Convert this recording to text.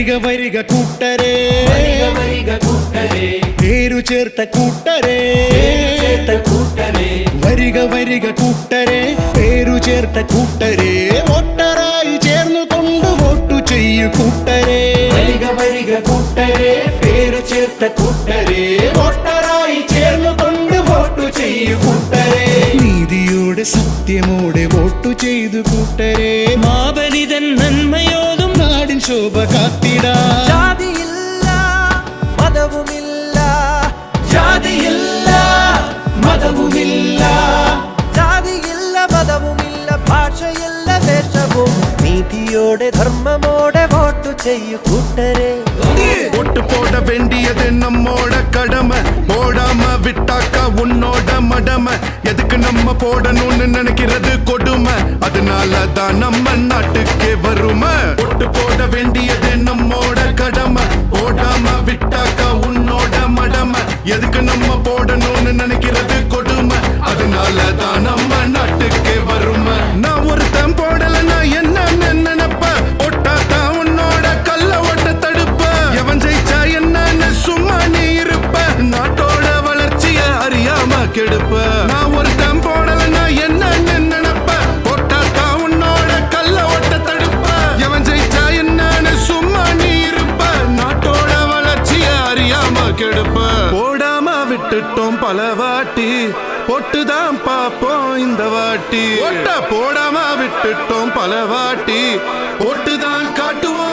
വരിക വരിക കൂട്ടരേ പേരു ചേർത്ത കൂട്ടരേ വരിക വരിക കൂട്ടരേ പേരു ചേർത്ത കൂട്ടരേ വോട്ടറായി ചേർന്നു കൊണ്ട് വോട്ടു ചെയ്യൂ കൂട്ടരേ വരിക വരിക കൂട്ടരേ പേരു ചേർത്ത കൂട്ടരേ വോട്ടറായി ചേർന്നു കൊണ്ട് വോട്ടു ചെയ്യൂ കൂട്ടരേ നീതിയോടെ സത്യമോടെ വോട്ടു ചെയ്തു കൂട്ടരേ മാബലിതൻ നന്മയോതും നാടിൻ ശോഭ കാത്തിടാ ജാതിയില്ല മതവുമില്ല ജാതിയില്ല മതവുമില്ല ജാതിയില്ല മതവുമില്ല ഭാഷയില്ല ദേശവും നീതിയോടെ ധർമ്മമോടെ വോട്ടു ചെയ്യൂ കൂട്ടരേ ஓட்டு போட வேண்டியது நம்மோட கடமை போடாம விட்டாக்கா உன்னோட மடமை எதுக்கு நம்ம போடணும்னு நினைக்கிறது கொடுமை அதனால தான் நம்ம நாட்டுக்கே வருமை ஓட்டு போட வேண்டியது நம்மோட கடமை போடாம விட்டாக்கா உன்னோட மடமை எதுக்கு நம்ம போடணும்னு நினைக்கிறது கொடுமை அதனால தான் நம்ம நாட்டுக்கே வருமை நான் ஒருத்தன் போடலன்னா என்ன நினைப்ப போட்டா தான் உன்னோட கல்ல ஓட்ட தடுப்ப எவன் ஜெயிச்சா என்னன்னு சும்மா நீ இருப்ப நாட்டோட வளர்ச்சிய அறியாம கெடுப்ப நான் ஒருத்தன் போடலன்னா என்ன நினைப்ப போட்டா தான் உன்னோட கல்ல ஓட்ட தடுப்ப எவன் ஜெயிச்சா என்னன்னு சும்மா நீ இருப்ப நாட்டோட வளர்ச்சிய அறியாம கெடுப்ப போடாம விட்டுட்டோம் பல வாட்டி போட்டுதான் பாப்போம் இந்த வாட்டி ஓட்ட போடாம விட்டுட்டோம் பல வாட்டி போட்டுதான் காட்டுவோம்